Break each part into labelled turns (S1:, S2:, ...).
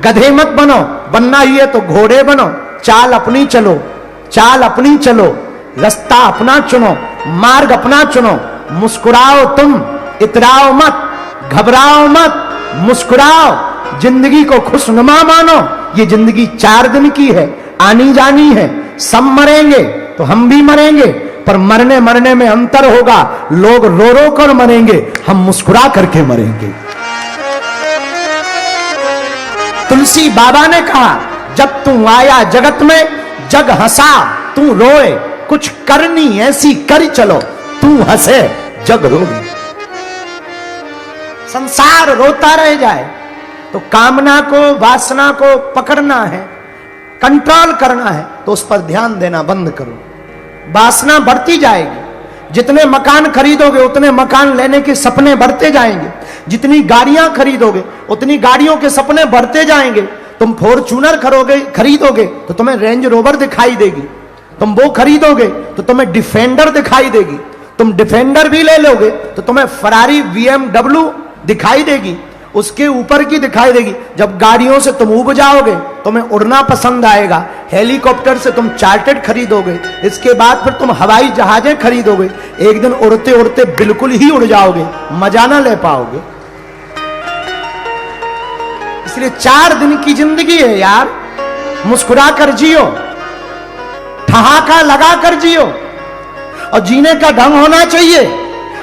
S1: गधे मत बनो, बनना ही है तो घोड़े बनो। चाल अपनी चलो, चाल अपनी चलो, रास्ता अपना चुनो, मार्ग अपना चुनो। मुस्कुराओ तुम, इतराओ मत, घबराओ मत, मुस्कुराओ। जिंदगी को खुशनुमा मानो। ये जिंदगी 4 दिन की है, आनी जानी है। सब मरेंगे तो हम भी मरेंगे, पर मरने मरने में अंतर होगा। लोग रो रो कर मरेंगे, हम मुस्कुरा करके मरेंगे। तुलसी बाबा ने कहा, जब तू आया जगत में जग हंसा तू रोए, कुछ करनी ऐसी कर चलो, तू हंसे जग रोए। संसार रोता रह जाए तो कामना को, वासना को पकड़ना है, कंट्रोल करना है, तो उस पर ध्यान देना बंद करो। वासना बढ़ती जाएगी। जितने मकान खरीदोगे उतने मकान लेने के सपने बढ़ते जाएंगे। जितनी गाड़ियां खरीदोगे उतनी गाड़ियों के सपने बढ़ते जाएंगे। तुम फॉर्च्यूनर खरीदोगे तो तुम्हें रेंज रोवर दिखाई देगी। तुम वो खरीदोगे तो तुम्हें डिफेंडर दिखाई देगी। तुम डिफेंडर भी ले लोगे तो तुम्हें फरारी BMW दिखाई देगी, उसके ऊपर की दिखाई देगी। जब गाड़ियों से तुम उब जाओगे तुम्हें उड़ना पसंद आएगा। हेलीकॉप्टर से तुम चार्टर्ड खरीदोगे, इसके बाद फिर तुम हवाई जहाजें खरीदोगे। एक दिन उड़ते उड़ते बिल्कुल ही उड़ जाओगे, मजा ना ले पाओगे। इसलिए 4 दिन की जिंदगी है यार, मुस्कुरा कर जियो, ठहाका लगा कर जियो। और जीने का ढंग होना चाहिए।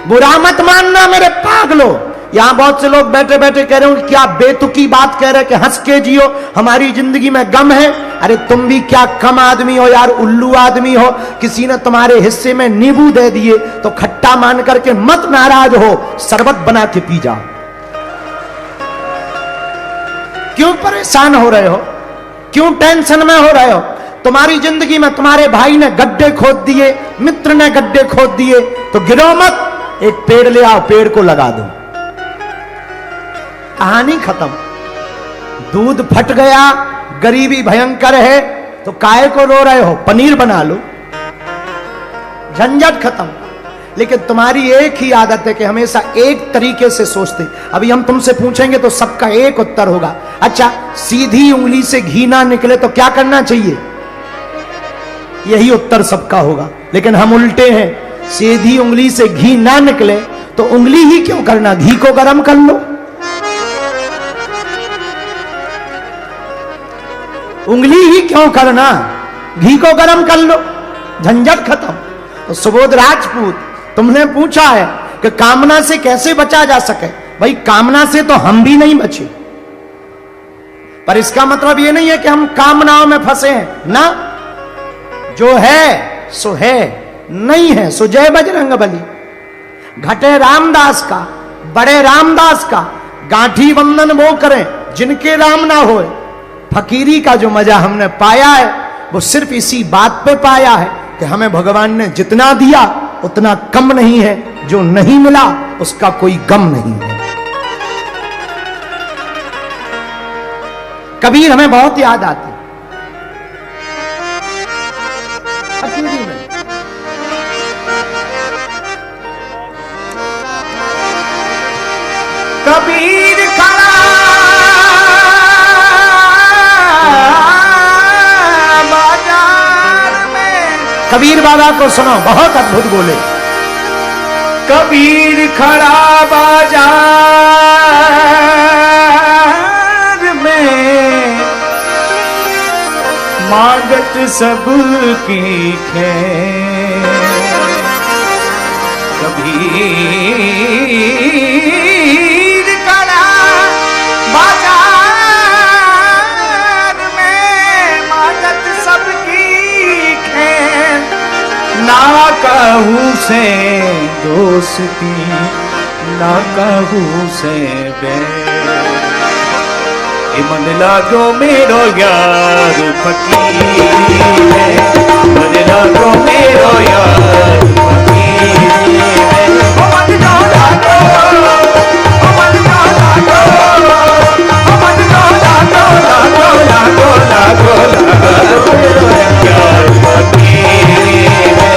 S1: बुरा मत मानना मेरे पागलो। यहां बहुत से लोग बैठे बैठे कह रहे हो क्या बेतुकी बात कह रहे कि हंस के जियो, हमारी जिंदगी में गम है। अरे तुम भी क्या कम आदमी हो यार, उल्लू आदमी हो। किसी ने तुम्हारे हिस्से में नींबू दे दिए तो खट्टा मान करके मत नाराज हो, शरबत बना के पी जाओ। क्यों परेशान हो रहे हो, क्यों टेंशन में हो रहे हो? तुम्हारी जिंदगी में तुम्हारे भाई ने गड्ढे खोद दिए, मित्र ने गड्ढे खोद दिए, तो गिरो मत, एक पेड़ ले आओ, पेड़ को लगा दो, कहानी खत्म। दूध फट गया, गरीबी भयंकर है, तो काहे को रो रहे हो? पनीर बना लो, झंझट खत्म। लेकिन तुम्हारी एक ही आदत है कि हमेशा एक तरीके से सोचते। अभी हम तुमसे पूछेंगे तो सबका एक उत्तर होगा। अच्छा, सीधी उंगली से घी ना निकले तो क्या करना चाहिए? यही उत्तर सबका होगा। लेकिन हम उल्टे हैं, सीधी उंगली से घी ना निकले तो उंगली ही क्यों करना, घी को गर्म कर लो। उंगली ही क्यों करना, घी को गर्म कर लो, झंझट खत्म। तो सुबोध राजपूत, तुमने पूछा है कि कामना से कैसे बचा जा सके। भाई कामना से तो हम भी नहीं बचे, पर इसका मतलब यह नहीं है कि हम कामनाओं में फंसे हैं ना। जो है सो है, नहीं है सो जय बजरंग बली। घटे रामदास का, बड़े रामदास का, गांठी वंदन वो करें जिनके राम ना होए। फकीरी का जो मजा हमने पाया है वो सिर्फ इसी बात पे पाया है कि हमें भगवान ने जितना दिया उतना कम नहीं है, जो नहीं मिला उसका कोई गम नहीं है। कबीर हमें बहुत याद आते। कबीर खड़ा बाजार में, कबीर बाबा को सुनो, बहुत अद्भुत बोले। कबीर खड़ा बाजार में, मांगत सबकी खैर। कबीर ना कहूँ से दोस्ती, ना कहूँ से बैर। मन लागो मेरो यार फकीर है, मन लागो मेरो यार फकीर है। मन लागो, मन लागो, मन लागो, लागो, लागो, लागो, यार फकीर है,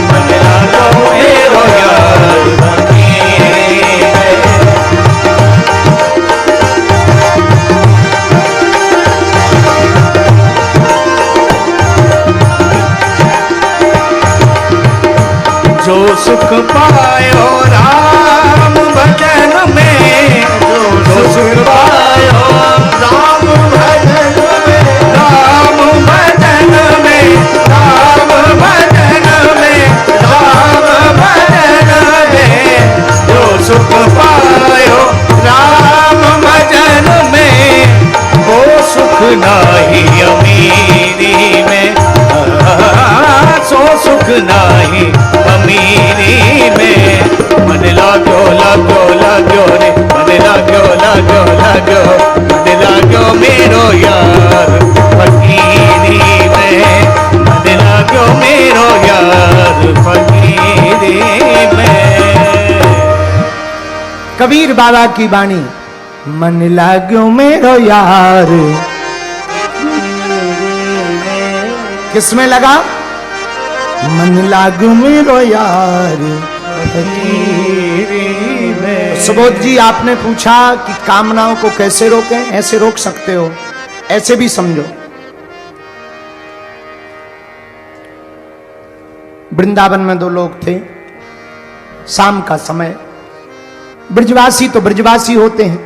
S1: मन लागो मेरो यार फकीर है।
S2: जो सुख पायो राम भजन में, जो सुख पायो राम भजन में, राम भजन में, राम भजन में, राम भजन में, जो सुख पायो राम भजन में, वो सुख नाही अमीरी में, सो सुख नाही अमीरी में। मन लागो लागो लागो रे, मन लागो लागो लागो, मन लागो मेरो यार फकीरी में, मन लागो मेरो यार फकीरी में।
S1: कबीर बाबा की वाणी, मन लागो मेरो यार। किसमें लगा? मन लागो मेरो यार फकीरी में। सुबोध जी, आपने पूछा कि कामनाओं को कैसे रोकें? ऐसे रोक सकते हो, ऐसे भी समझो। वृंदावन में दो लोग थे, शाम का समय। ब्रजवासी तो ब्रजवासी होते हैं,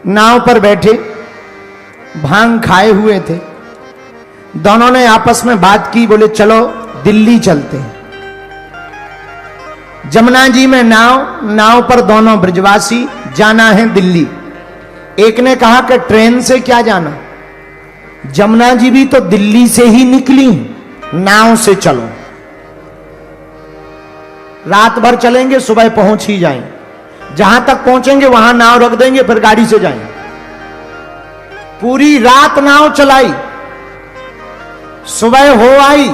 S1: नाव पर बैठे भांग खाए हुए थे। दोनों ने आपस में बात की, बोले चलो दिल्ली चलते हैं। जमुना जी में नाव पर दोनों ब्रजवासी, जाना है दिल्ली। एक ने कहा कि ट्रेन से क्या जाना, जमुना जी भी तो दिल्ली से ही निकली, नाव से चलो। रात भर चलेंगे, सुबह पहुंच ही जाएंगे। जहां तक पहुंचेंगे वहां नाव रख देंगे, फिर गाड़ी से जाएंगे। पूरी रात नाव चलाई, सुबह हो आई।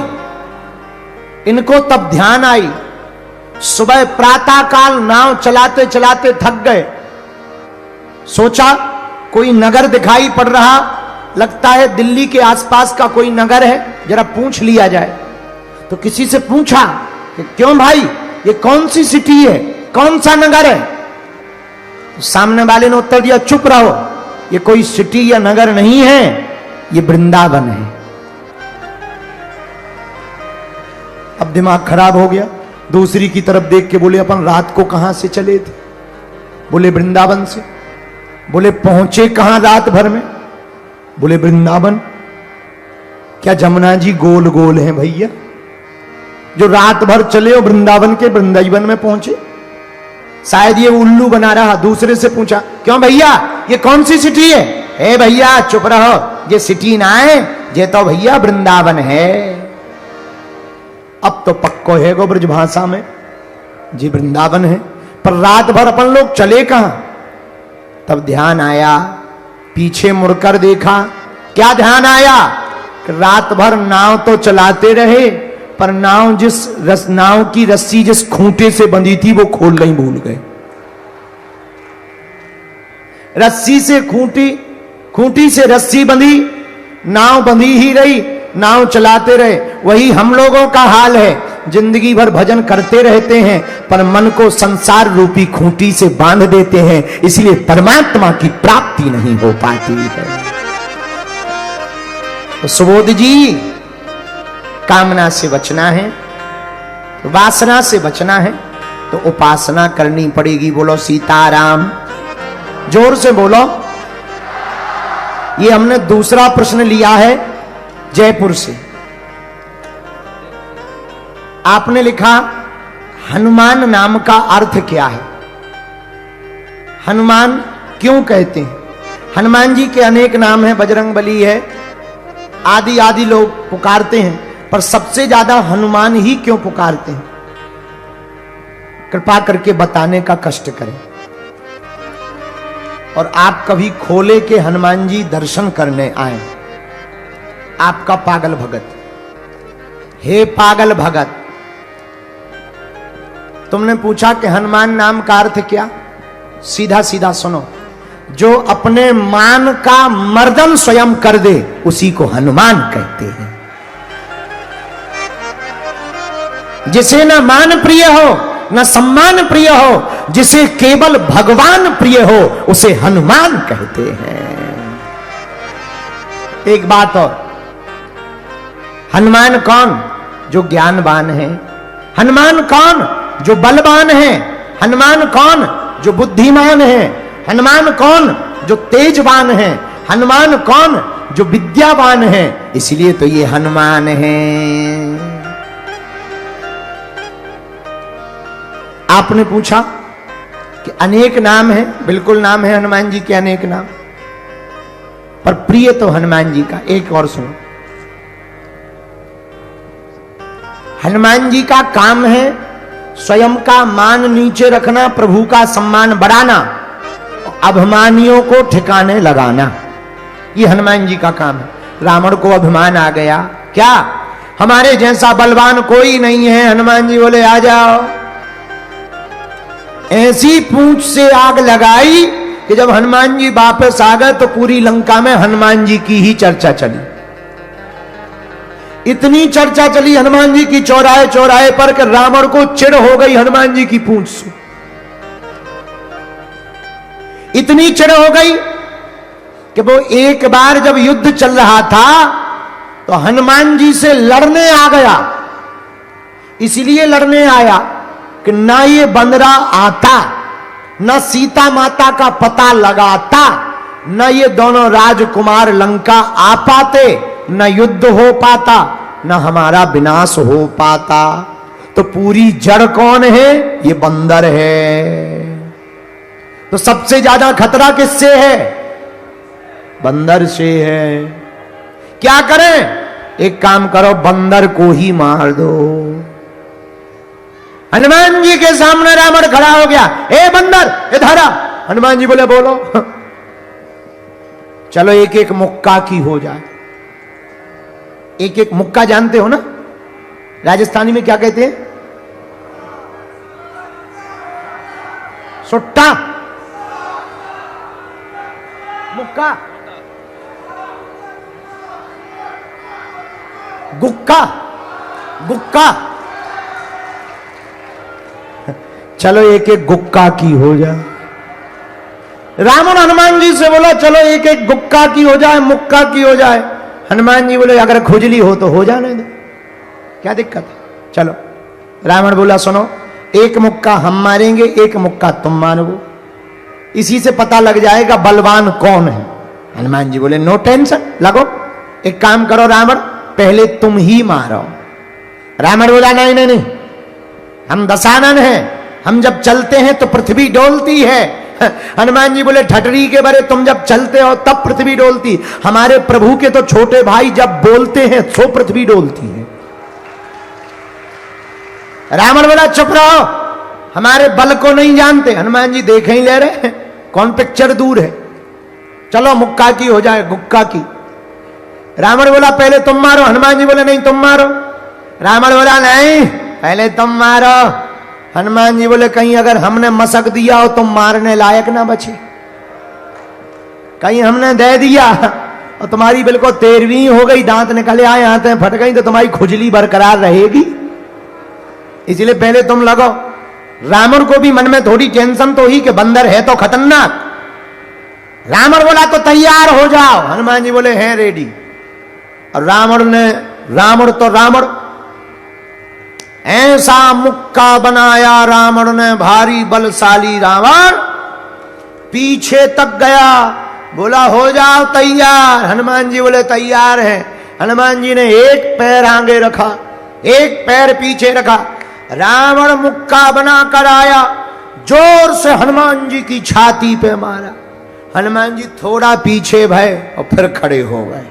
S1: इनको तब ध्यान आई, सुबह प्रातः काल नाव चलाते चलाते थक गए। सोचा कोई नगर दिखाई पड़ रहा, लगता है दिल्ली के आसपास का कोई नगर है, जरा पूछ लिया जाए। तो किसी से पूछा कि क्यों भाई, ये कौन सी सिटी है, कौन सा नगर है? तो सामने वाले ने उत्तर दिया, चुप रहो, ये कोई सिटी या नगर नहीं है, ये वृंदावन है। अब दिमाग खराब हो गया। दूसरी की तरफ देख के बोले, अपन रात को कहां से चले थे? बोले वृंदावन से। बोले पहुंचे कहां रात भर में? बोले वृंदावन। क्या जमुना जी गोल गोल हैं भैया? जो रात भर चले और वृंदावन के वृंदावन में पहुंचे। शायद ये उल्लू बना रहा। दूसरे से पूछा, क्यों भैया ये कौन सी सिटी है? ए भैया चुप रहो, ये सिटी ना है, ये तो भैया वृंदावन है। अब तो पक्को है गो ब्रज भाषा में, जी वृंदावन है। पर रात भर अपन लोग चले कहां? तब ध्यान आया, पीछे मुड़कर देखा। क्या ध्यान आया? रात भर नाव तो चलाते रहे, पर नाव की रस्सी जिस खूंटे से बंधी थी वो खोलना ही भूल गए। रस्सी से खूंटी से रस्सी बंधी, नाव बंधी ही रही, नाव चलाते रहे। वही हम लोगों का हाल है, जिंदगी भर भजन करते रहते हैं, पर मन को संसार रूपी खूंटी से बांध देते हैं, इसलिए परमात्मा की प्राप्ति नहीं हो पाती है। तो सुबोध जी, कामना से बचना है, वासना से बचना है, तो उपासना करनी पड़ेगी। बोलो सीताराम, जोर से बोलो। ये हमने दूसरा प्रश्न लिया है जयपुर से। आपने लिखा हनुमान नाम का अर्थ क्या है? हनुमान क्यों कहते हैं? हनुमान जी के अनेक नाम हैं, बजरंगबली है, आदि आदि लोग पुकारते हैं, पर सबसे ज्यादा हनुमान ही क्यों पुकारते हैं? कृपा करके बताने का कष्ट करें। और आप कभी खोले के हनुमान जी दर्शन करने आए। आपका पागल भगत, हे पागल भगत, तुमने पूछा कि हनुमान नाम का अर्थ क्या? सीधा सीधा सुनो, जो अपने मान का मर्दन स्वयं कर दे उसी को हनुमान कहते हैं। जिसे न मान प्रिय हो न सम्मान प्रिय हो, जिसे केवल भगवान प्रिय हो, उसे हनुमान कहते हैं। एक बात और, हनुमान कौन? जो ज्ञानवान है, हनुमान कौन? जो बलवान है। हनुमान कौन? जो बुद्धिमान है। हनुमान कौन? जो तेजवान है। हनुमान कौन? जो विद्यावान है। इसलिए तो ये हनुमान है। आपने पूछा कि अनेक नाम है, बिल्कुल नाम है हनुमान जी के अनेक नाम, पर प्रिय तो हनुमान जी का। एक और सुनो, हनुमान जी का काम है स्वयं का मान नीचे रखना, प्रभु का सम्मान बढ़ाना, अभिमानियों को ठिकाने लगाना। ये हनुमान जी का काम है। रावण को अभिमान आ गया, क्या हमारे जैसा बलवान कोई नहीं है? हनुमान जी बोले आ जाओ। ऐसी पूंछ से आग लगाई कि जब हनुमान जी वापस आ गए तो पूरी लंका में हनुमान जी की ही चर्चा चली। इतनी चर्चा चली हनुमान जी की चौराहे चौराहे पर कि रावण को चिढ़ हो गई हनुमान जी की पूंछ से। इतनी चिढ़ हो गई कि वो एक बार जब युद्ध चल रहा था तो हनुमान जी से लड़ने आ गया। इसलिए लड़ने आया कि ना ये बंदरा आता, ना सीता माता का पता लगाता, ना ये दोनों राजकुमार लंका आ पाते, न युद्ध हो पाता, न हमारा विनाश हो पाता। तो पूरी जड़ कौन है? ये बंदर है। तो सबसे ज्यादा खतरा किससे है? बंदर से है। क्या करें? एक काम करो, बंदर को ही मार दो। हनुमान जी के सामने रावण खड़ा हो गया, ए बंदर इधर आ। हनुमान जी बोले बोलो। चलो एक एक मुक्का की हो जाए। एक एक मुक्का जानते हो ना? राजस्थानी में क्या कहते हैं? सुट्टा, मुक्का, गुक्का, गुक्का। चलो एक एक गुक्का की हो जाए। रावण हनुमान जी से बोला चलो एक एक गुक्का की हो जाए, मुक्का की हो जाए। हनुमान जी बोले अगर खुजली हो तो हो जाने दो, क्या दिक्कत है, चलो। रावण बोला सुनो, एक मुक्का हम मारेंगे, एक मुक्का तुम मारो, इसी से पता लग जाएगा बलवान कौन है। हनुमान जी बोले नो टेंशन, लगो, एक काम करो रावण, पहले तुम ही मारो। रावण बोला नहीं नहीं नहीं, हम दशानन हैं, हम जब चलते हैं तो पृथ्वी डोलती है। हनुमान जी बोले ठटरी के बरे, तुम जब चलते हो तब पृथ्वी डोलती, हमारे प्रभु के तो छोटे भाई जब बोलते हैं तो पृथ्वी डोलती है। रावण बोला चुप रहो, हमारे बल को नहीं जानते। हनुमान जी देख ही ले रहे, कौन पिक्चर दूर है, चलो मुक्का की हो जाए, गुक्का की। रावण बोला पहले तुम मारो। हनुमान जी बोले नहीं तुम मारो। रावण बोला नहीं पहले तुम मारो। हनुमान जी बोले कहीं अगर हमने मसक दिया हो तुम मारने लायक ना बचे, कहीं हमने दे दिया और तुम्हारी बिल्कुल 13वीं हो गई, दांत निकले आए, आते फट गई, तो तुम्हारी खुजली बरकरार रहेगी, इसलिए पहले तुम लगो। रावण को भी मन में थोड़ी टेंशन तो ही कि बंदर है तो खतरनाक। रावण बोला तो तैयार हो जाओ। हनुमान जी बोले हैं रेडी। और रावण ऐसा मुक्का बनाया रावण ने, भारी बलशाली रावण पीछे तक गया, बोला हो जाओ तैयार। हनुमान जी बोले तैयार है। हनुमान जी ने एक पैर आगे रखा, एक पैर पीछे रखा, रावण मुक्का बनाकर आया, जोर से हनुमान जी की छाती पे मारा। हनुमान जी थोड़ा पीछे भय और फिर खड़े हो गए।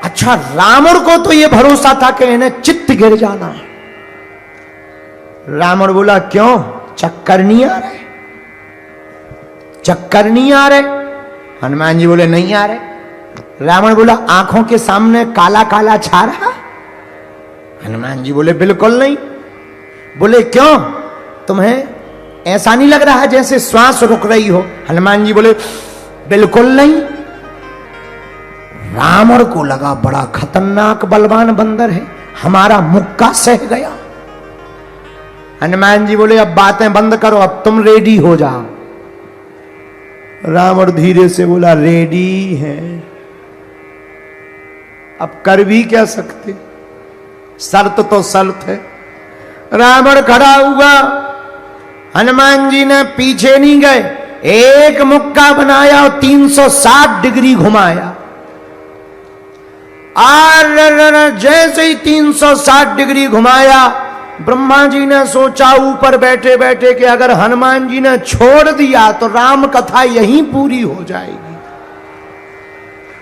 S1: अच्छा, रावण को तो यह भरोसा था कि इन्हें चित्त गिर जाना है। रावण बोला क्यों, चक्कर नहीं आ रहे, चक्कर नहीं आ रहे? हनुमान जी बोले नहीं आ रहे। रावण बोला आंखों के सामने काला काला छा रहा? हनुमान जी बोले बिल्कुल नहीं। बोले क्यों, तुम्हें ऐसा नहीं लग रहा जैसे श्वास रुक रही हो? हनुमान जी बोले बिल्कुल नहीं। रावण को लगा बड़ा खतरनाक बलवान बंदर है, हमारा मुक्का सह गया। हनुमान जी बोले अब बातें बंद करो, अब तुम रेडी हो जाओ। रावण धीरे से बोला रेडी है, अब कर भी क्या सकते, शर्त तो शर्त है। रावण खड़ा हुआ, हनुमान जी ने पीछे नहीं गए, एक मुक्का बनाया और 360 डिग्री घुमाया। और जैसे ही 360 डिग्री घुमाया, ब्रह्मा जी ने सोचा ऊपर बैठे बैठे कि अगर हनुमान जी ने छोड़ दिया तो राम कथा यहीं पूरी हो जाएगी।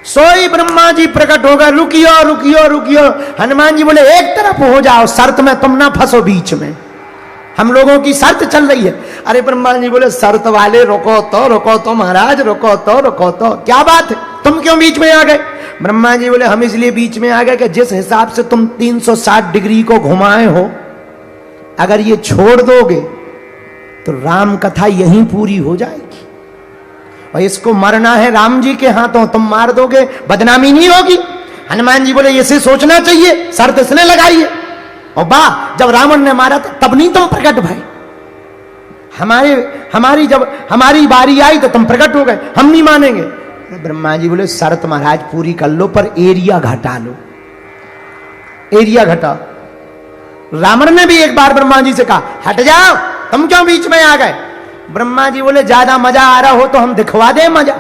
S1: सोई ब्रह्मा जी प्रकट हो गए, रुकियो रुकियो रुकियो। हनुमान जी बोले एक तरफ हो जाओ, शर्त में तुम ना फंसो बीच में, हम लोगों की शर्त चल रही है। अरे ब्रह्मा जी बोले शर्त वाले रुको तो महाराज, रुको तो क्या बात है, तुम क्यों बीच में आ गए? ब्रह्मा जी बोले हम इसलिए बीच में आ गए कि जिस हिसाब से तुम 360 डिग्री को घुमाए हो, अगर ये छोड़ दोगे तो राम कथा यहीं पूरी हो जाएगी, और इसको मरना है राम जी के हाथों, तुम मार दोगे बदनामी नहीं होगी। हनुमान जी बोले इसे सोचना चाहिए, शर्त इसने लगाई है। और वाह, जब रावण ने मारा था तब नहीं तुम प्रकट भाई, जब हमारी बारी आई तो तुम प्रकट हो गए, हम नहीं मानेंगे। ब्रह्मा जी बोले शर्त महाराज पूरी कर लो, पर एरिया घटा लो, एरिया घटा। रावण ने भी एक बार ब्रह्मा जी से कहा हट जाओ, तुम क्यों बीच में आ गए? ब्रह्मा जी बोले ज्यादा मजा आ रहा हो तो हम दिखवा दे मजा।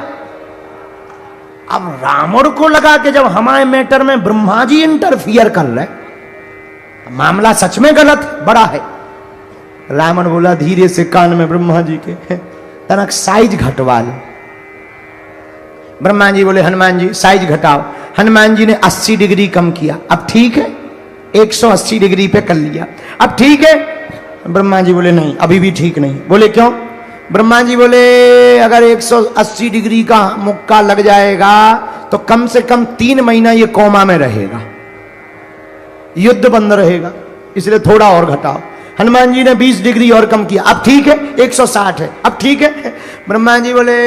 S1: अब रावण को लगा कि जब हमारे मैटर में ब्रह्मा जी इंटरफियर कर रहे, मामला सच में गलत बड़ा है। रावण बोला धीरे से कान में ब्रह्मा जी के, तनक साइज घटवा लो। ब्रह्मा जी बोले हनुमान जी साइज घटाओ। हनुमान जी ने 80 डिग्री कम किया, अब ठीक है, 180 डिग्री पे कर लिया, अब ठीक है। ब्रह्मा जी बोले नहीं, अभी भी ठीक नहीं। बोले क्यों? ब्रह्मा जी बोले अगर 180 डिग्री का मुक्का लग जाएगा तो कम से कम 3 महीना ये कोमा में रहेगा, युद्ध बंद रहेगा, इसलिए थोड़ा और घटाओ। हनुमान जी ने 20 डिग्री और कम किया, अब ठीक है, 160 है, अब ठीक है। ब्रह्मा जी बोले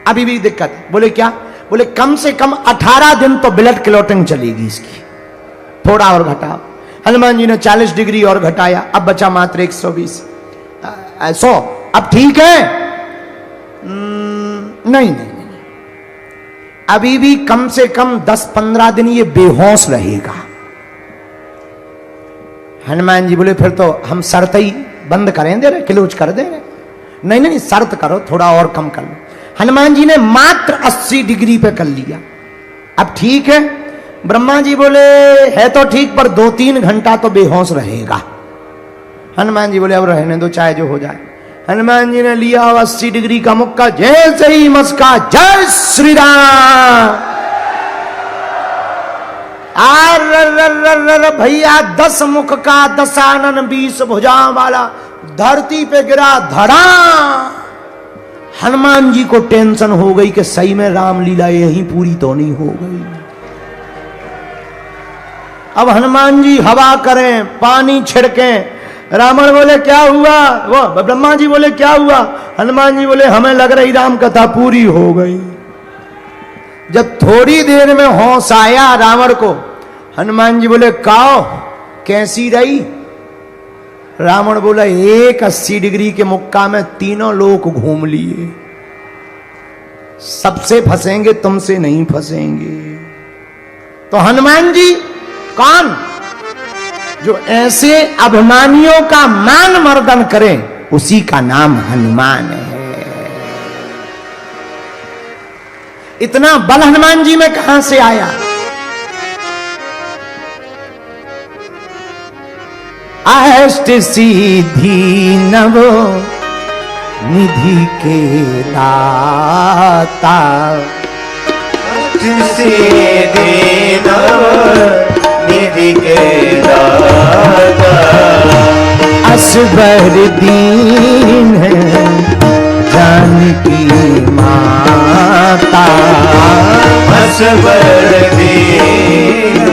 S1: अभी भी दिक्कत है। बोले क्या? बोले कम से कम 18 दिन तो ब्लड क्लॉटिंग चलेगी इसकी, थोड़ा और घटाओ। हनुमान जी ने 40 डिग्री और घटाया, अब बचा मात्र 120, 100, अब ठीक है? नहीं, अभी भी कम से कम 10-15 दिन ये बेहोश रहेगा। हनुमान जी बोले फिर तो हम शर्त ही बंद करें दे रहे, क्लोज कर दे रहे। नहीं, शर्त करो, थोड़ा और कम कर लो। हनुमान जी ने मात्र 80 डिग्री पे कर लिया, अब ठीक है। ब्रह्मा जी बोले है तो ठीक, पर 2-3 घंटा तो बेहोश रहेगा। हनुमान जी बोले अब रहने दो, चाहे जो हो जाए। हनुमान जी ने लिया 80 डिग्री का मुक्का, जैसे ही मस्का, जय श्री राम। भैया 10 मुख का 10 आनन 20 भुजाओं वाला धरती पे गिरा धड़ा। हनुमान जी को टेंशन हो गई कि सही में रामलीला यहीं पूरी तो नहीं हो गई। अब हनुमान जी हवा करें, पानी छिड़कें। रावण बोले क्या हुआ? वो ब्रह्मा जी बोले क्या हुआ? हनुमान जी बोले हमें लग रही राम कथा पूरी हो गई। जब थोड़ी देर में होश आया रावण को, हनुमान जी बोले काओ कैसी रही? रावण बोला 80 डिग्री के मुक्का में तीनों लोग घूम लिए, सबसे फंसेंगे, तुमसे नहीं फंसेंगे। तो हनुमान जी कौन? जो ऐसे अभिमानियों का मान मर्दन करें, उसी का नाम हनुमान है। इतना बल हनुमान जी में कहां से आया? अष्ट सिद्धि नव निधि के दाता,
S2: अष्ट सिद्धि नव निधि के दाता,
S1: असबर दीन है जानकी माता,
S2: असबर दीन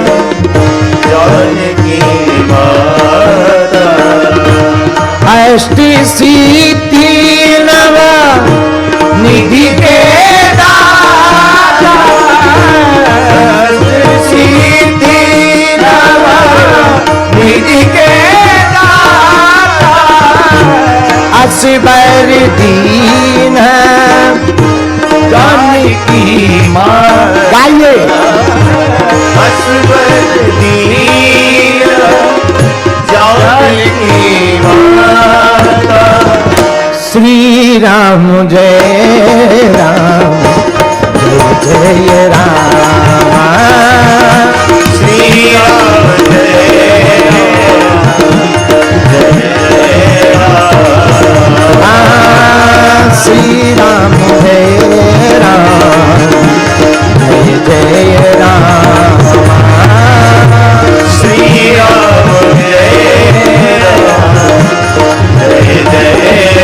S2: जानकी माता,
S1: अष्ट सिद्धि नव निधि के दाता,
S2: अष्ट सिद्धि नव निधि के दाता,
S1: असबर दीन
S2: जानकी माता,
S1: गाइए
S2: असबर दीन जानकी माता।
S1: श्री राम जय राम जय जय राम।
S2: श्री राम जय
S1: श्री राम जय राम जय जय राम।
S2: श्री राम जय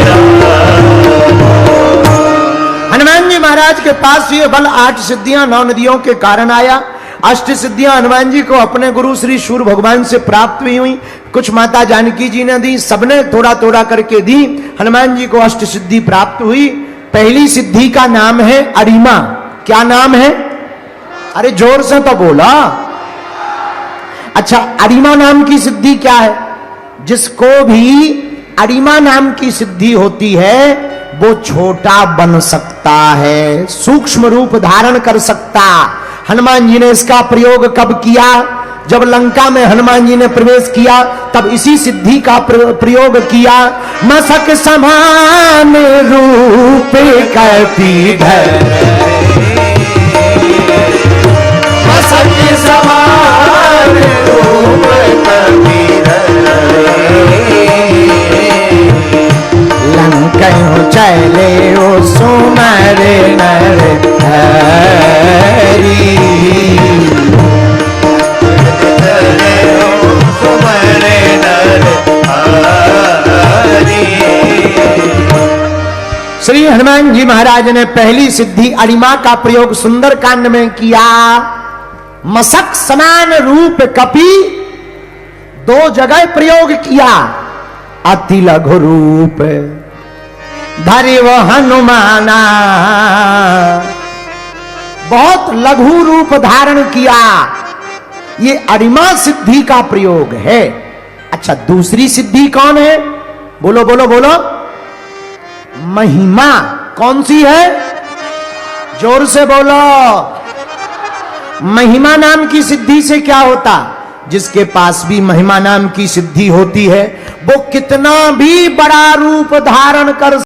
S2: राम।
S1: हनुमान जी महाराज के पास ये बल 8 सिद्धियां 9 नदियों के कारण आया। अष्ट सिद्धियां हनुमान जी को अपने गुरु श्री सूर्य भगवान से प्राप्त हुई हुई, कुछ माता जानकी जी ने दी, सबने थोड़ा थोड़ा करके दी। हनुमान जी को अष्ट सिद्धि प्राप्त हुई। पहली सिद्धि का नाम है अरिमा। क्या नाम है? अरे जोर से तो बोला। अच्छा, अरिमा नाम की सिद्धि क्या है? जिसको भी अरिमा नाम की सिद्धि होती है वो छोटा बन सकता है, सूक्ष्म रूप धारण कर सकता। हनुमान जी ने इसका प्रयोग कब किया? जब लंका में हनुमान जी ने प्रवेश किया तब इसी सिद्धि का प्रयोग किया। मसक समान रूप कपीधर,
S2: मसक समान रूप कपीधर,
S1: लंकयों चले ओ सुमर नर हरि। श्री हनुमान जी महाराज ने पहली सिद्धि अरिमा का प्रयोग सुंदर कांड में किया। मसक समान रूप कपि 2 जगह प्रयोग किया। अति लघु रूप धरि वो हनुमाना, बहुत लघु रूप धारण किया। ये अरिमा सिद्धि का प्रयोग है। अच्छा, दूसरी सिद्धि कौन है? बोलो बोलो बोलो। महिमा। कौन सी है? जोर से बोलो। महिमा नाम की सिद्धि से क्या होता? जिसके पास भी महिमा नाम की सिद्धि होती है वो कितना भी बड़ा रूप धारण कर